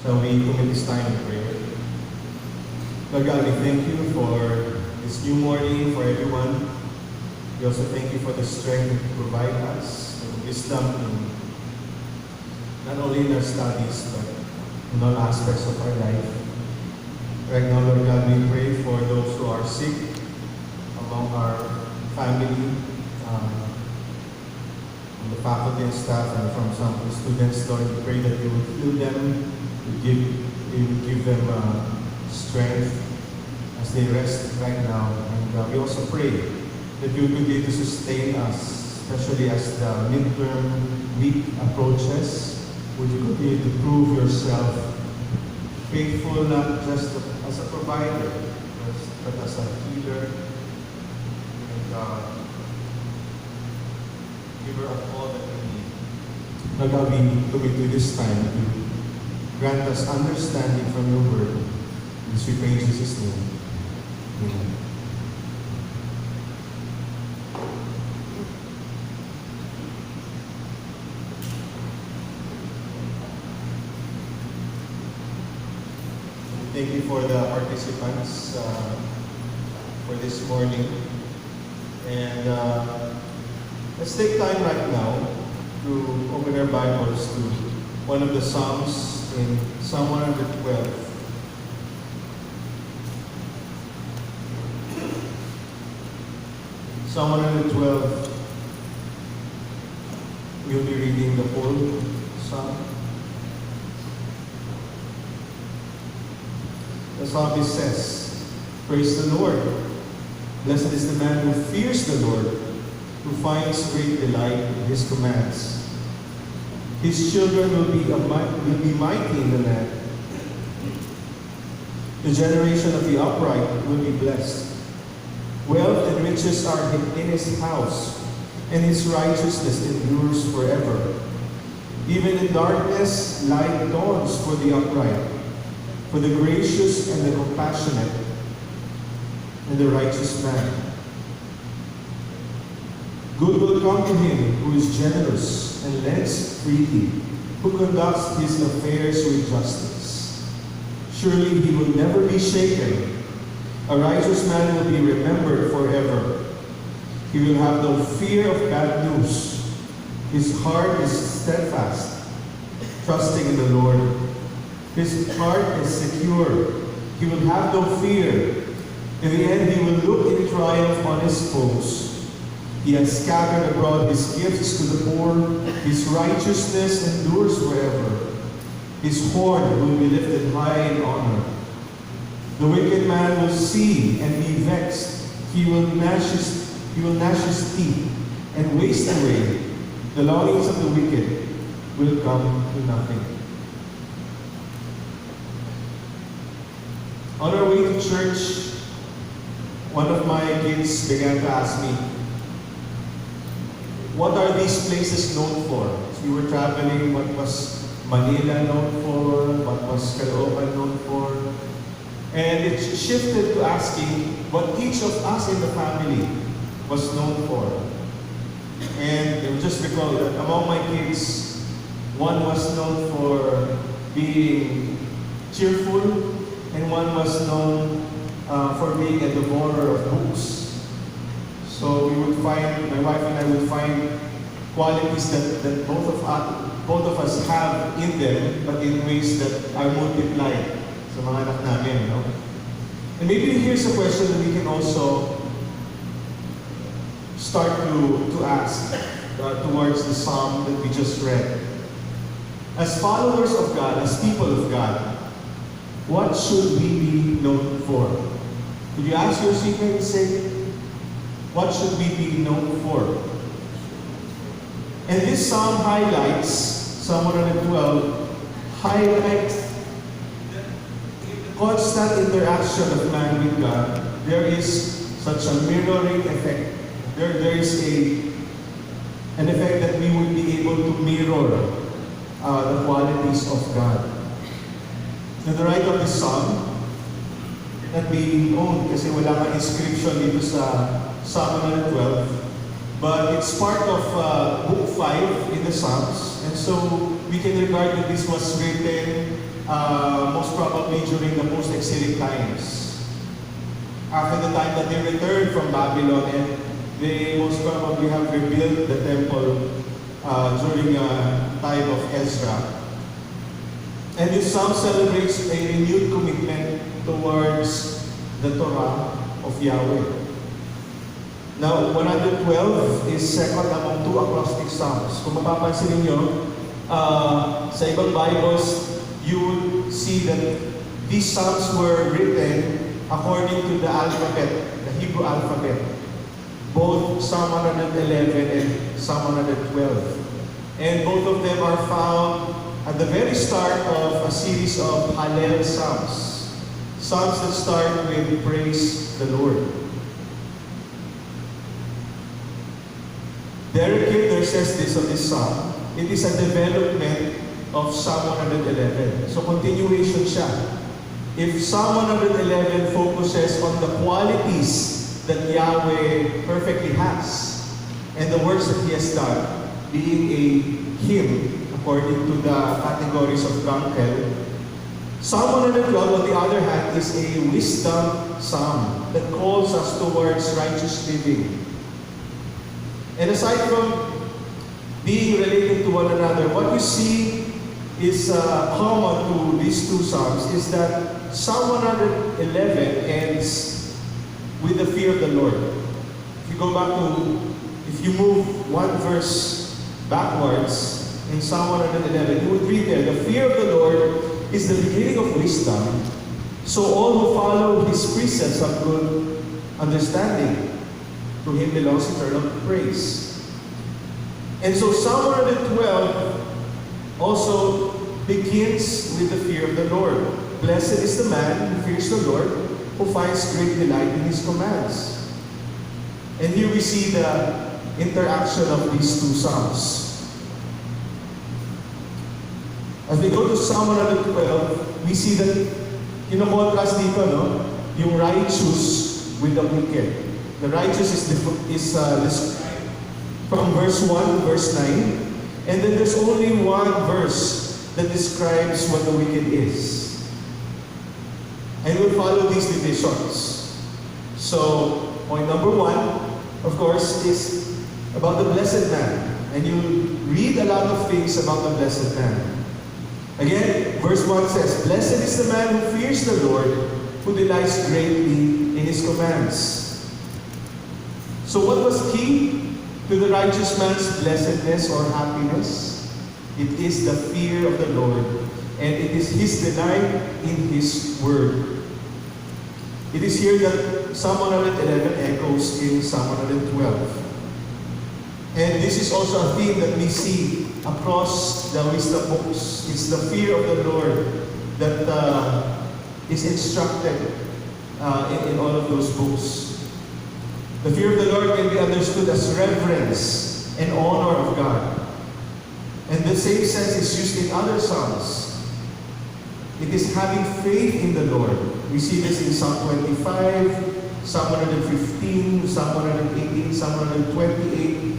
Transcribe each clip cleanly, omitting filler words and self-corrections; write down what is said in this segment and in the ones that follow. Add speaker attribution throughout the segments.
Speaker 1: Shall we commit this time in prayer? Lord God, we thank you for this new morning for everyone. We also thank you for the strength that you provide us, and wisdom in not only in our studies, but in all aspects of our life. Right now, Lord God, we pray for those who are sick among our family, from the faculty and staff, and from some of the students. Lord, we pray that you will heal them, you will give them strength as they rest right now. And we also pray that you will continue to sustain us, especially as the midterm week approaches. Would you continue to prove yourself faithful, not just as a provider, but as a healer and giver of all that we need. Lord God, we commit to this time that you grant us understanding from your word. This we pray in Jesus' name. Amen. Thank you for the participants for this morning. And let's take time right now to open our Bibles to one of the Psalms in Psalm 112. Psalm 112, we'll be reading the whole Psalm. The psalmist says, "Praise the Lord. Blessed is the man who fears the Lord, who finds great delight in his commands. His children will be mighty in the land. The generation of the upright will be blessed. Wealth and riches are in his house, and his righteousness endures forever. Even in darkness light dawns for the upright, for the gracious and the compassionate and the righteous man. Good will come to him who is generous and lends freely, who conducts his affairs with justice. Surely he will never be shaken. A righteous man will be remembered forever. He will have no fear of bad news. His heart is steadfast, trusting in the Lord. His heart is secure. He will have no fear. In the end, he will look in triumph on his foes. He has scattered abroad his gifts to the poor. His righteousness endures forever. His horn will be lifted high in honor. The wicked man will see and be vexed. He will gnash his teeth and waste away. The longings of the wicked will come to nothing." On our way to church, one of my kids began to ask me, "What are these places known for?" As we were traveling, what was Manila known for? What was Caloocan known for? And it shifted to asking what each of us in the family was known for. And it was just recall that among my kids, one was known for being cheerful, and one was known for being a devourer of books. So we would find, my wife and I would find qualities that both of us have in them, but in ways that are multiplied sa mga anak namin, no? And maybe here's a question that we can also start to ask towards the psalm that we just read. As followers of God, as people of God, what should we be known for? Could you ask your seatmate and say, what should we be known for? And this psalm highlights, Psalm 112, highlights the constant interaction of man with God. There is such a mirroring effect. There is an effect that we would be able to mirror the qualities of God. To the right of the psalm, not being owned kasi wala kang inscription dito sa Psalm 112, but it's part of Book 5 in the Psalms, and so we can regard that this was written most probably during the post-exilic times. After the time that they returned from Babylon, and they most probably have rebuilt the temple during a time of Ezra. And this psalm celebrates a renewed commitment towards the Torah of Yahweh. Now, 112 is second among two acrostic psalms. Kung mapapansin ninyo, sa ibang Bibles, you would see that these psalms were written according to the alphabet, the Hebrew alphabet. Both Psalm 111 and Psalm 112. And both of them are found at the very start of a series of Hallel Psalms. Psalms that start with praise the Lord. Derek Kidner says this of this psalm, it is a development of Psalm 111. So continuation siya. If Psalm 111 focuses on the qualities that Yahweh perfectly has, and the works that He has done, being a hymn according to the categories of Dunkel, Psalm 112, on the other hand, is a wisdom psalm that calls us towards righteous living. And aside from being related to one another, what you see is common to these two psalms is that Psalm 111 ends with the fear of the Lord. If you move one verse backwards in Psalm 111, you would read there, the fear of the Lord is the beginning of wisdom, so all who follow His precepts have good understanding. To Him belongs eternal praise. And so Psalm 112 also begins with the fear of the Lord. Blessed is the man who fears the Lord, who finds great delight in His commands. And here we see the interaction of these two psalms. As we go to Psalm 112, we see that kino-contrast dito, no? Yung righteous with the wicked. The righteous is described from verse 1 to verse 9, and then there's only one verse that describes what the wicked is. And we'll follow these divisions. So, point number 1, of course, is about the blessed man. And you'll read a lot of things about the blessed man. Again, verse 1 says, blessed is the man who fears the Lord, who delights greatly in His commands. So what was key to the righteous man's blessedness or happiness? It is the fear of the Lord, and it is his delight in His word. It is here that Psalm 111 echoes in Psalm 112. And this is also a theme that we see across the wisdom books. It's the fear of the Lord that is instructed in all of those books. The fear of the Lord can be understood as reverence and honor of God. And the same sense is used in other psalms. It is having faith in the Lord. We see this in Psalm 25, Psalm 115, Psalm 118, Psalm 128.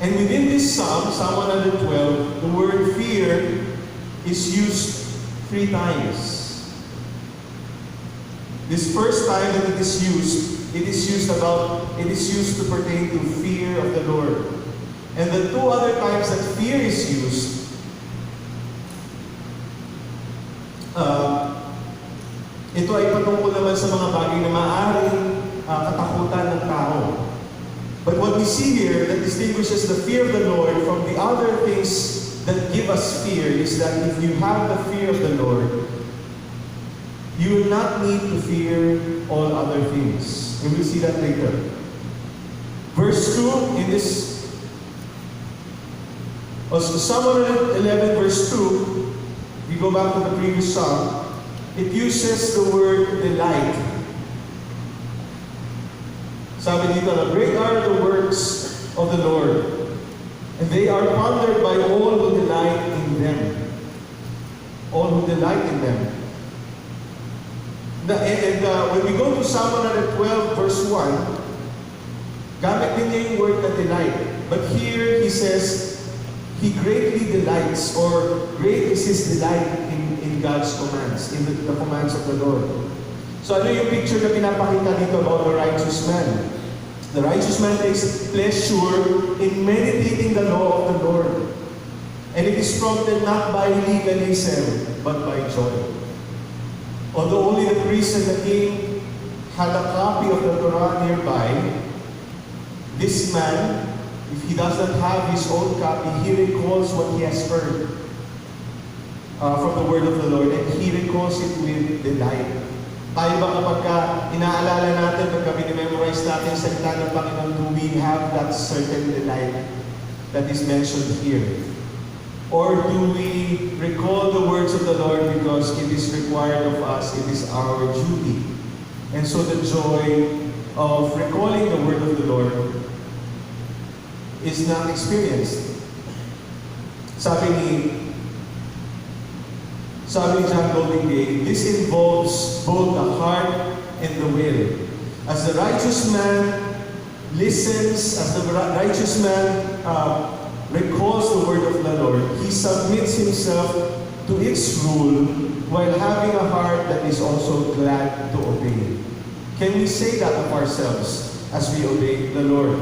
Speaker 1: And within this psalm, Psalm 112, the word fear is used 3 times. This first time that it is used to pertain to fear of the Lord. And the 2 other times that fear is used, ito ay patungkol naman sa mga bagay na maaaring katakutan ng tao. But what we see here that distinguishes the fear of the Lord from the other things that give us fear is that if you have the fear of the Lord, you will not need to fear all other things. And we'll see that later. Verse 2 in this Psalm 111 verse 2, we go back to the previous psalm, it uses the word delight. Sabi dito, great are the works of the Lord, and they are pondered by all who delight in them. All who delight in them. When we go to Psalm 112 verse 1, gamit din niya yung word na delight. But here he says, He greatly delights, or great is His delight in in God's commands, in the commands of the Lord. So ano yung picture na pinapakita dito about the righteous man? The righteous man takes pleasure in meditating the law of the Lord. And it is prompted not by legalism, but by joy. Although only the priest and the king had a copy of the Torah nearby, this man, if he does not have his own copy, he recalls what he has heard from the word of the Lord, and he recalls it with delight. Tayo ba kapag inaalala natin, pagka minimemorize natin sa salita ng Panginoon, do we have that certain delight that is mentioned here? Or do we recall the words of the Lord because it is required of us, it is our duty? And so the joy of recalling the word of the Lord is not experienced. Sabi ni John Goldingay, this involves both the heart and the will. As the righteous man listens, as the righteous man recalls the word of the Lord, he submits himself to its rule while having a heart that is also glad to obey. Can we say that of ourselves as we obey the Lord?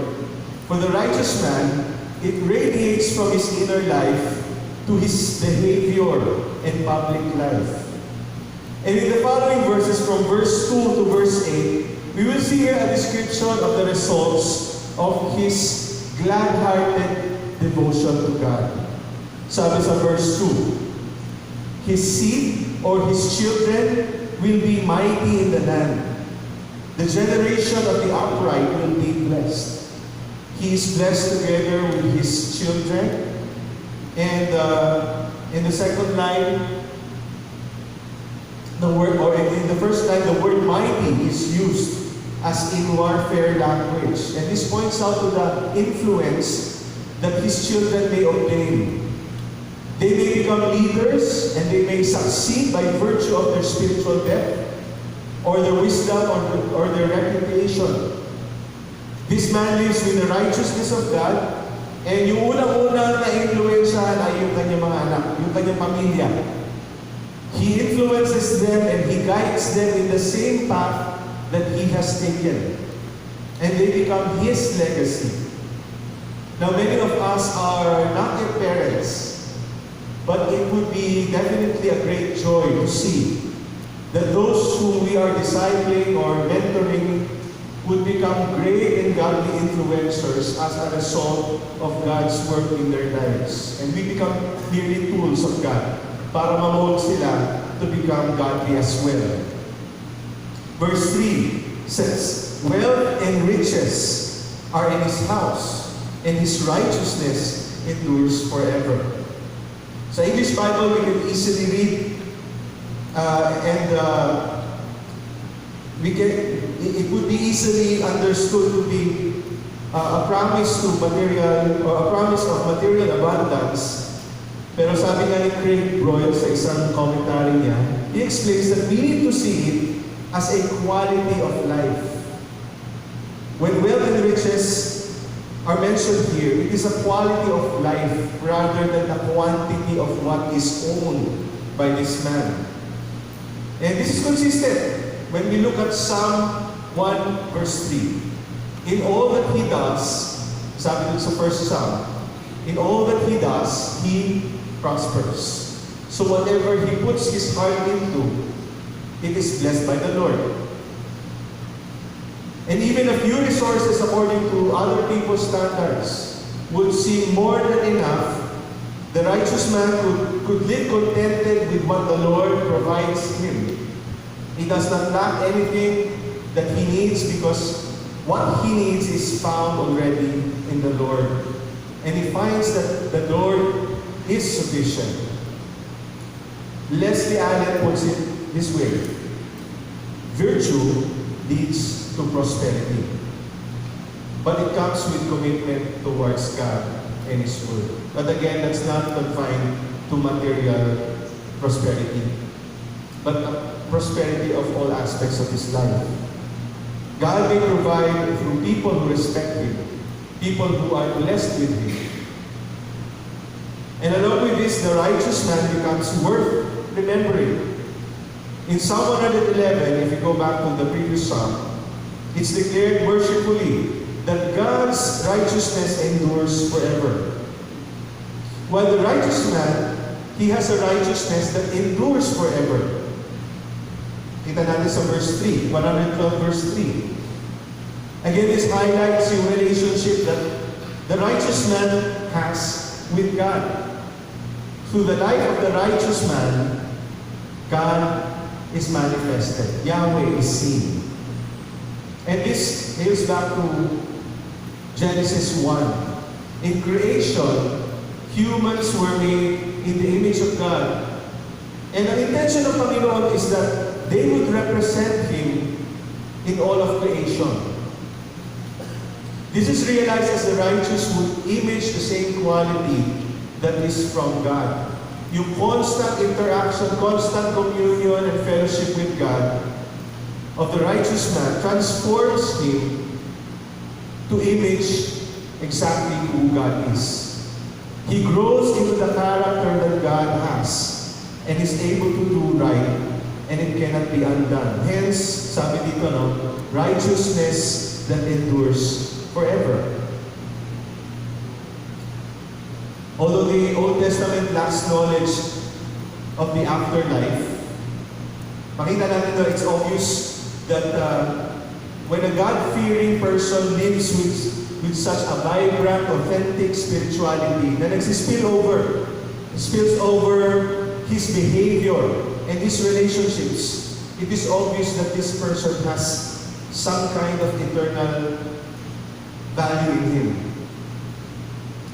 Speaker 1: For the righteous man, it radiates from his inner life to his behavior and public life. And in the following verses, from verse 2 to verse 8, we will see here a description of the results of his glad-hearted devotion to God. Sabi sa verse 2, his seed or his children will be mighty in the land. The generation of the upright will be blessed. He is blessed together with his children. And in the second line, in the first line, the word mighty is used as in warfare language. And this points out to the influence that his children may obtain. They may become leaders and they may succeed by virtue of their spiritual depth or their wisdom or their reputation. This man lives with the righteousness of God. And yung unang-unang na-influensyahan ay yung kanyang mga anak, yung kanyang pamilya. He influences them and he guides them in the same path that he has taken. And they become his legacy. Now, many of us are not yet parents, but it would be definitely a great joy to see that those whom we are discipling or mentoring would become great and godly influencers as a result of God's work in their lives. And we become merely tools of God para mamold sila to become godly as well. Verse 3 says, wealth and riches are in his house, and his righteousness endures forever. Sa English Bible, we can easily read it would be easily understood to be a promise to material, or a promise of material abundance. Pero sabi nga ni Craig Broyle sa isang commentary niya, he explains that we need to see it as a quality of life. When wealth and riches are mentioned here, it is a quality of life rather than a quantity of what is owned by this man. And this is consistent when we look at Psalm 1 verse 3. In all that he does, sabi dun sa first Psalm, in all that he does, he prospers. So whatever he puts his heart into, it is blessed by the Lord. And even a few resources according to other people's standards would seem more than enough. The righteous man could live contented with what the Lord provides him. He does not lack anything that he needs because what he needs is found already in the Lord. And he finds that the Lord is sufficient. Leslie Allen puts it this way: virtue leads to prosperity, but it comes with commitment towards God and His Word. But again, that's not confined to material prosperity, but prosperity of all aspects of his life. God may provide through people who respect Him, people who are blessed with Him. And along with this, the righteous man becomes worth remembering. In Psalm 111, if you go back to the previous Psalm, it's declared worshipfully that God's righteousness endures forever. While the righteous man, he has a righteousness that endures forever. Kita natin sa verse 3, 112 verse 3. Again, this highlights yung relationship that the righteous man has with God. Through the life of the righteous man, God is manifested. Yahweh is seen. And this hails back to Genesis 1. In creation, humans were made in the image of God. And ang intention ng Panginoon is that they would represent Him in all of creation. This is realized as the righteous would image the same quality that is from God. Yung constant interaction, constant communion and fellowship with God of the righteous man transforms him to image exactly who God is. He grows into the character that God has and is able to do right, and it cannot be undone. Hence, sabi dito, righteousness that endures forever. Although the Old Testament lacks knowledge of the afterlife, makita natin it's obvious that when a God-fearing person lives with such a vibrant, authentic spirituality na spills over his behavior and his relationships, it is obvious that this person has some kind of eternal value in him.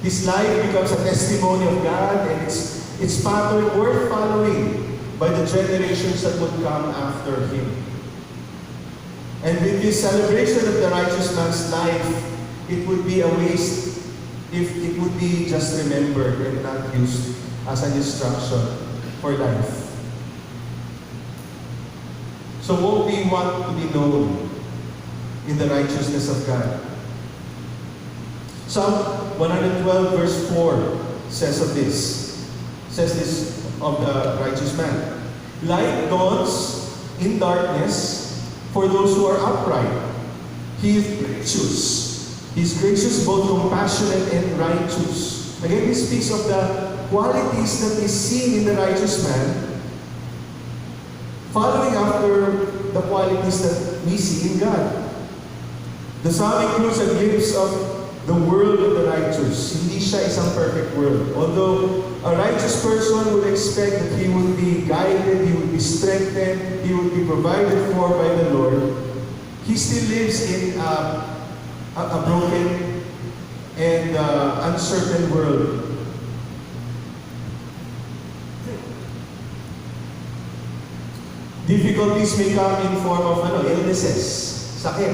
Speaker 1: His life becomes a testimony of God, and it's pattern worth following by the generations that would come after him. And with this celebration of the righteous man's life, it would be a waste if it would be just remembered and not used as an instruction for life. So what we want to be known in the righteousness of God. Psalm 112 verse 4 says this of the righteous man. Light dawns in darkness for those who are upright. He is gracious. He is gracious, both compassionate and righteous. Again, this speaks of the qualities that is seen in the righteous man, following after the qualities that we see in God. The psalm includes a glimpse of the world of the righteous. Hindi siya isang perfect world. Although a righteous person would expect that he would be guided, he would be strengthened, he would be provided for by the Lord, he still lives in a broken and uncertain world. Difficulties may come in form of illnesses, sakit,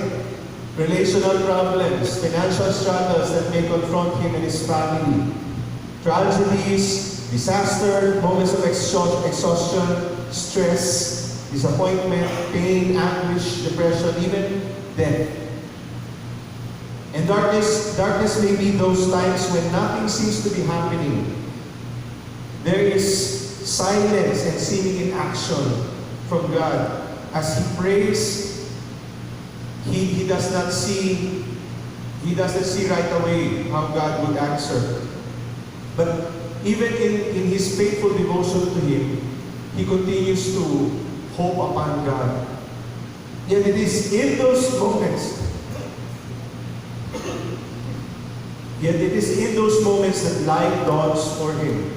Speaker 1: relational problems, financial struggles that may confront him and his family, tragedies, disaster, moments of exhaustion, stress, disappointment, pain, anguish, depression, even death. And darkness may be those times when nothing seems to be happening. There is silence and seeming inaction from God. As he prays, he does not see right away how God would answer. But even in his faithful devotion to Him, he continues to hope upon God. Yet it is in those moments that light dawns for him.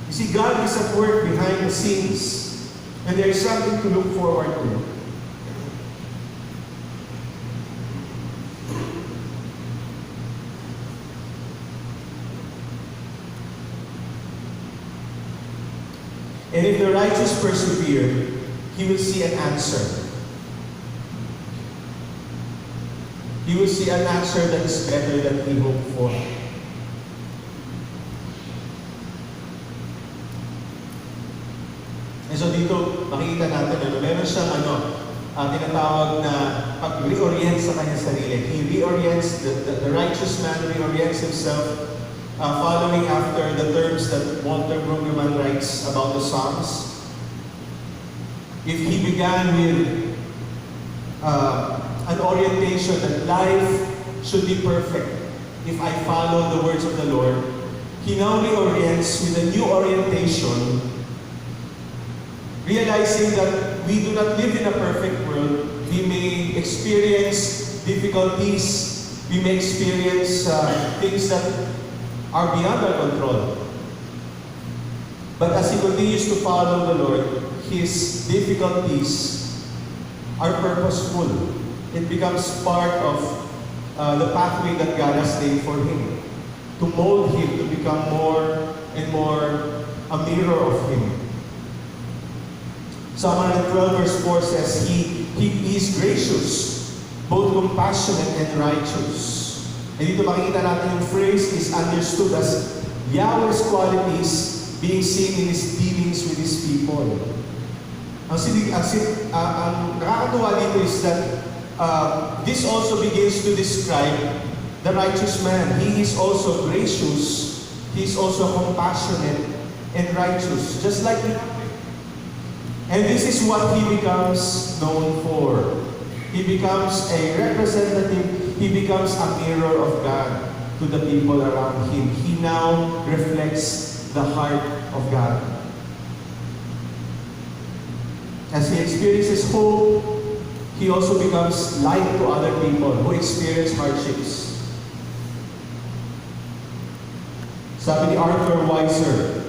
Speaker 1: You see, God is at work behind the scenes, and there is something to look forward to. And if the righteous persevere, he will see an answer. He will see an answer that is better than he hoped for. And so dito, makikita natin, meron siyang tinatawag na pag-reorient sa kanyang sarili. He reorients, the righteous man reorients himself following after the terms that Walter Brueggemann writes about the Psalms. If he began with an orientation that life should be perfect if I follow the words of the Lord, he now reorients with a new orientation, realizing that we do not live in a perfect world. We may experience difficulties, we may experience things that are beyond our control. But as he continues to follow the Lord, his difficulties are purposeful. It becomes part of the pathway that God has laid for him, to mold him to become more and more a mirror of him. Psalm 112 verse 4 says, He is gracious, both compassionate and righteous. And dito makikita natin yung phrase is understood as Yahweh's qualities being seen in His dealings with His people. Ang nakakatuwa dito is that this also begins to describe the righteous man. He is also gracious, he is also compassionate and righteous, just like Yahweh. And this is what he becomes known for. He becomes a representative, he becomes a mirror of God to the people around him. He now reflects the heart of God. As he experiences hope, he also becomes light to other people who experience hardships. Sabi ni Arthur Weiser,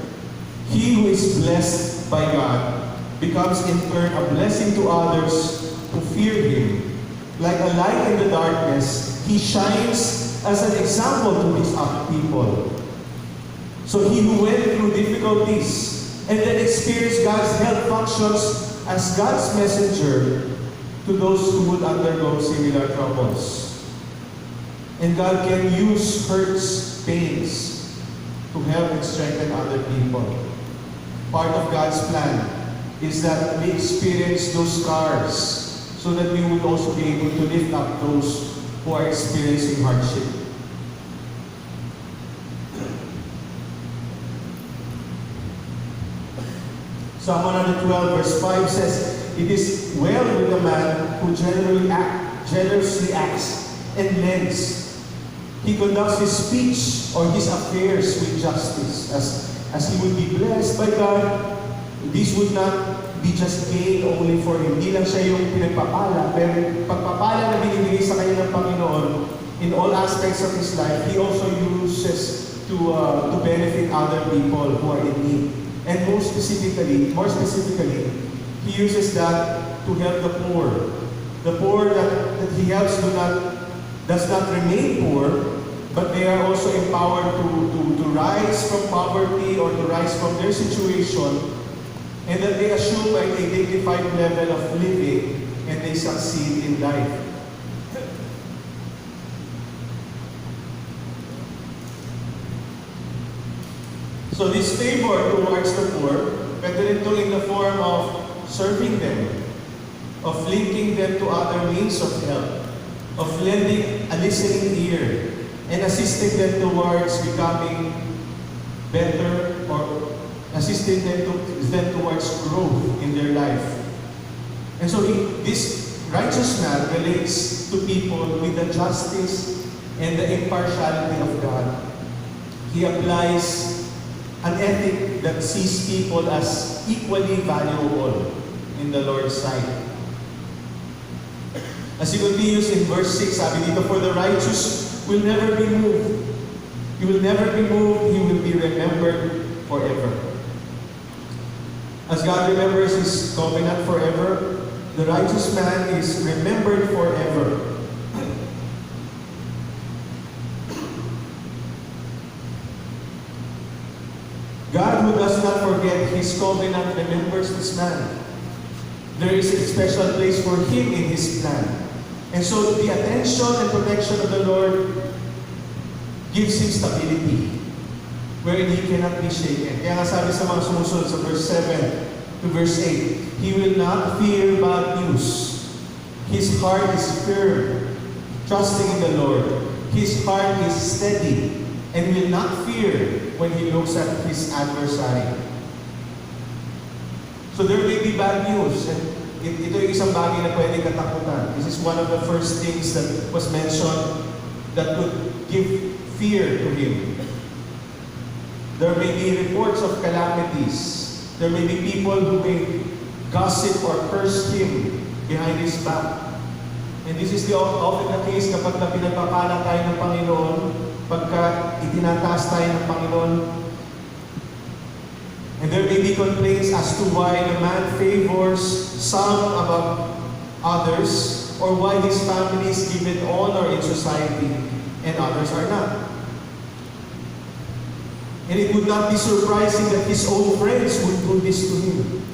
Speaker 1: he who is blessed by God becomes in turn a blessing to others who fear Him. Like a light in the darkness, He shines as an example to His people. So he who went through difficulties and then experienced God's help functions as God's messenger to those who would undergo similar troubles. And God can use hurts, pains, to help and strengthen other people. Part of God's plan is that we experience those scars so that we would also be able to lift up those who are experiencing hardship. Psalm 112 verse 5 says, It is well with the man who generously acts and lends. He conducts his speech or his affairs with justice. As he would be blessed by God, this would not be just gain only for him. Hindi lang siya yung pinagpapala, pero pagpapala na binibigay sa kanya ng Panginoon in all aspects of his life, he also uses to benefit other people who are in need. And more specifically, he uses that to help the poor. The poor that he helps does not remain poor, but they are also empowered to rise from poverty or to rise from their situation, and that they assume a dignified level of living and they succeed in life. So this favor towards the poor, pwede rin ito in the form of serving them, of linking them to other means of help, of lending a listening ear, and assisting them towards becoming better or assisting them towards growth in their life. And so this righteous man relates to people with the justice and the impartiality of God. He applies an ethic that sees people as equally valuable in the Lord's sight. As he continues in verse 6, sabi dito, For the righteous will never be moved. He will never be moved. He will be remembered forever. As God remembers His covenant forever, the righteous man is remembered forever. God, who does not forget His covenant, remembers this man. There is a special place for him in His plan. And so the attention and protection of the Lord gives him stability, wherein he cannot be shaken. Kaya nga sabi sa mga sumusunod sa verse 7 to verse 8, He will not fear bad news. His heart is firm, trusting in the Lord. His heart is steady, and will not fear when he looks at his adversary. So there may be bad news, and ito yung isang bagay na pwedeng katakutan. This is one of the first things that was mentioned that could give fear to him. There may be reports of calamities. There may be people who may gossip or curse him behind his back. And this is often the case kapag na pinagpapala tayo ng Panginoon, pagka itinataas tayo ng Panginoon. And there may be complaints as to why the man favors some above others, or why his family is given honor in society and others are not. And it would not be surprising that his own friends would do this to him.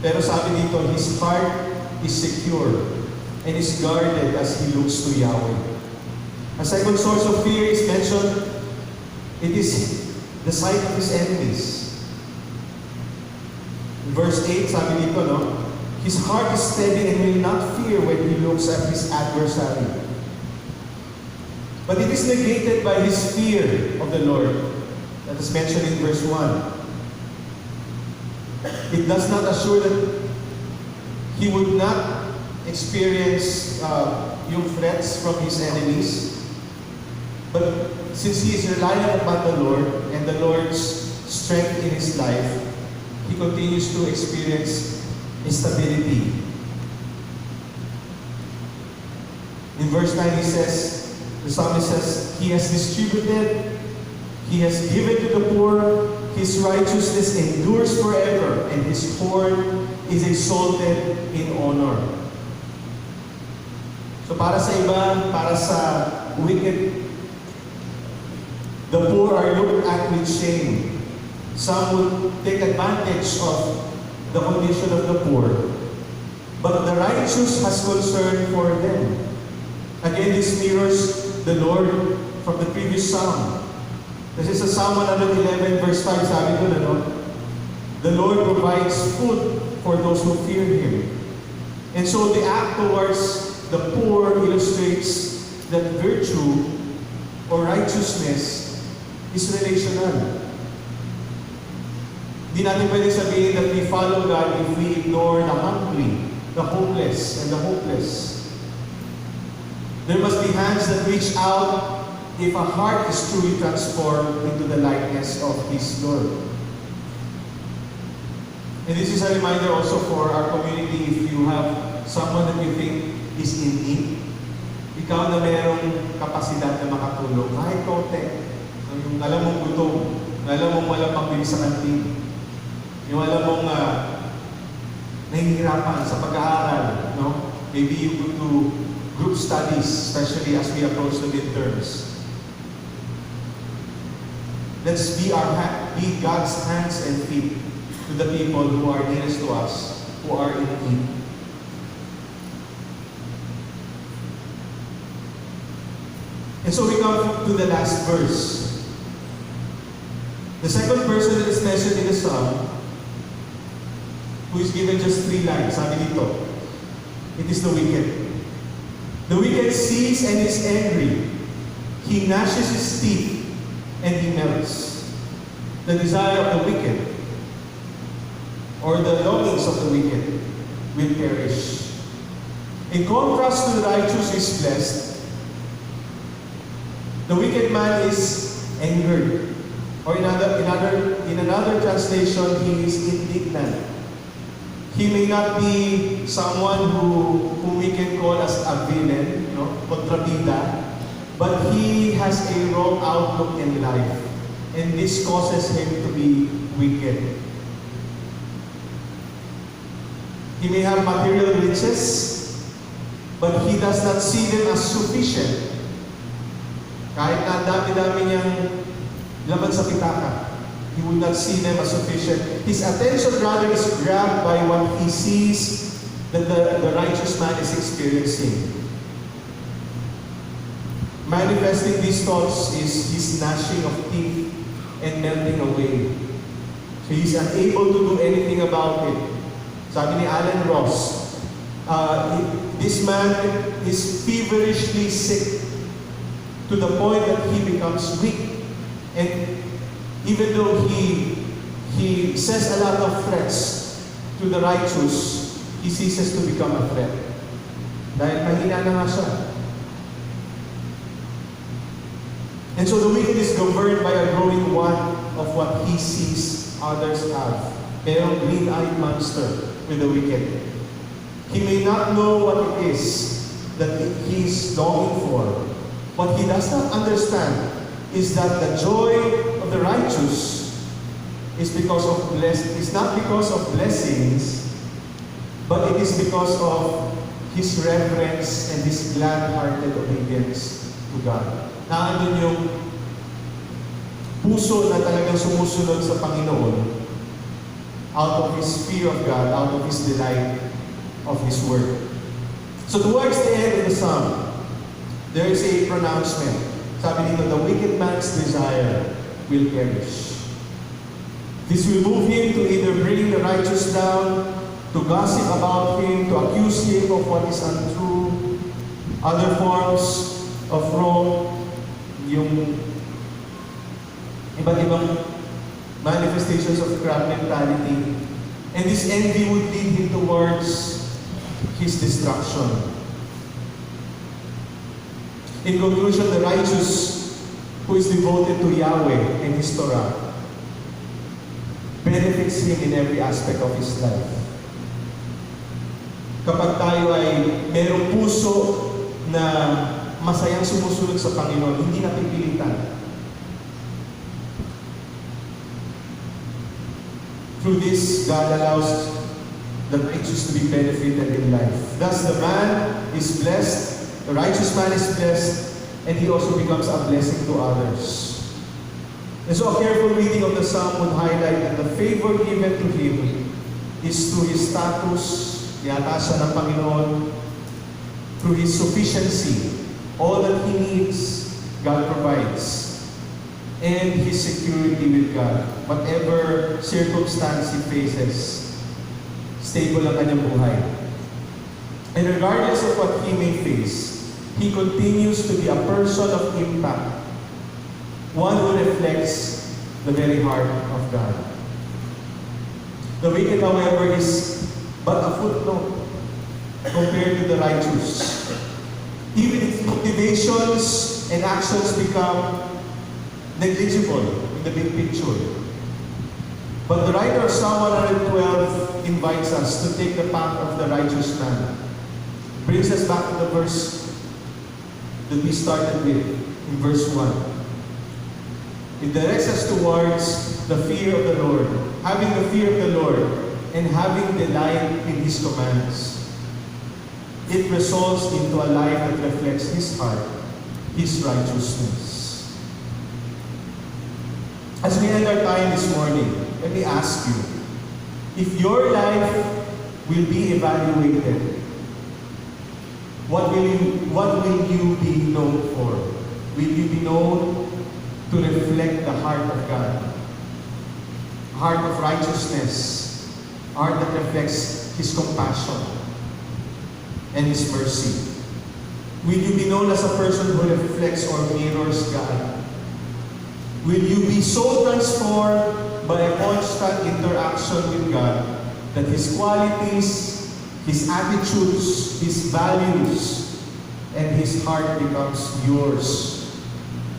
Speaker 1: Pero sabi dito, his heart is secure and is guarded as he looks to Yahweh. A second source of fear is mentioned. It is the sight of his enemies. In verse 8, sabi dito, no? His heart is steady and will not fear when he looks at his adversary. But it is negated by his fear of the Lord. That is mentioned in verse 1. It does not assure that he would not experience yung threats from his enemies. But since he is reliant upon the Lord and the Lord's strength in his life, he continues to experience stability. In verse 9 he says, the psalmist says, he has distributed, he has given to the poor, his righteousness endures forever, and his horn is exalted in honor. So para sa iba, para sa wicked, the poor are looked at with shame. Some would take advantage of the condition of the poor. But the righteous has concern for them. Again, this mirrors the Lord from the previous psalm. This is a Psalm 111 verse 5, sabi doon, ano? The Lord provides food for those who fear Him. And so the act towards the poor illustrates that virtue or righteousness is relational. Hindi natin pwede sabihin that we follow God if we ignore the hungry, the homeless, and the hopeless. There must be hands that reach out if a heart is truly transformed into the likeness of His Lord. And this is a reminder also for our community. If you have someone that you think is in need, ikaw na mayroong kapasidad na makatulong, kahit konti, yung alam mong gutom, alam mong walang pambili sa kantin, yung alam mong nahihirapan sa pag-aaral, no? Maybe you go to group studies, especially as we approach the midterms. Let's be God's hands and feet to the people who are nearest to us, who are in need. And so we come to the last verse. The second person that is mentioned in the psalm, who is given just 3 lines, sabi dito, it is the wicked. The wicked sees and is angry. He gnashes his teeth and he melts. The desire of the wicked, or the longings of the wicked, will perish. In contrast to the righteous is blessed, the wicked man is angered. Or in another translation, he is indignant. He may not be someone whom we can call as a villain, kontrabida, but he has a wrong outlook in life, and this causes him to be wicked. He may have material riches, but he does not see them as sufficient. Kahit na dami-dami niyang laman sa pitaka, he would not see them as sufficient. His attention rather is grabbed by what he sees that the righteous man is experiencing. Manifesting these thoughts is his gnashing of teeth and melting away. So he's unable to do anything about it. Sabi ni Alan Ross, this man is feverishly sick. to the point that he becomes weak. And even though he says a lot of threats to the righteous, he ceases to become a threat. Dahil mahina na nga siya. And so the wicked is governed by a growing want of what he sees others have. Merong green-eyed monster with the wicked. He may not know what it is that he is longing for. What he does not understand is that the joy of the righteous is not because of blessings, but it is because of his reverence and his glad-hearted obedience to God. Naandun yung puso na talagang sumusunod sa Panginoon out of his fear of God, out of his delight of his word. So towards the end of the psalm, there is a pronouncement. Sabi dito, the wicked man's desire will perish. This will move him to either bring the righteous down, to gossip about him, to accuse him of what is untrue, other forms of wrong, yung iba't ibang manifestations of crab mentality. And this envy would lead him towards his destruction. In conclusion, the righteous who is devoted to Yahweh and His Torah benefits him in every aspect of his life. Kapag tayo ay merong puso na masayang sumusunod sa Panginoon, hindi napipilitan. Through this, God allows the righteous to be benefited in life. Thus, the man is blessed, the righteous man is blessed, and he also becomes a blessing to others. And so a careful reading of the psalm would highlight that the favor given to him is through his status, yata siya ng Panginoon, through his sufficiency. All that he needs, God provides. And his security with God. Whatever circumstance he faces, stable ang kanyang buhay. And regardless of what he may face, he continues to be a person of impact. One who reflects the very heart of God. The wicked, however, is but a footnote compared to the righteous. Even its motivations and actions become negligible in the big picture. But the writer of Psalm 112 invites us to take the path of the righteous man. Brings us back to the verse that we started with, in verse 1. It directs us towards the fear of the Lord, having the fear of the Lord, and having delight in His commands. It results into a life that reflects His heart, His righteousness. As we end our time this morning, let me ask you, if your life will be evaluated, what will you be known for? Will you be known to reflect the heart of God, a heart of righteousness, a heart that reflects His compassion and His mercy? Will you be known as a person who reflects or mirrors God? Will you be so transformed by a constant interaction with God that His qualities, His attitudes, His values, and His heart becomes yours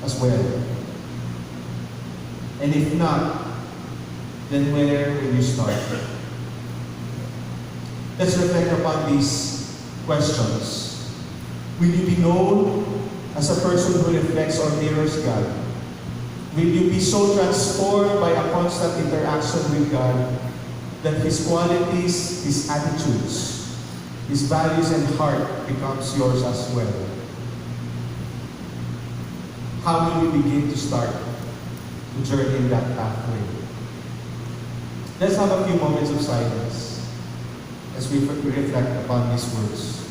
Speaker 1: as well? And if not, then where will you start? Let's reflect upon these questions. Will you be known as a person who reflects or mirrors God? Will you be so transformed by a constant interaction with God that His qualities, His attitudes, His values and heart becomes yours as well? How will you begin to start to journey in that pathway? Let's have a few moments of silence as we reflect upon these words.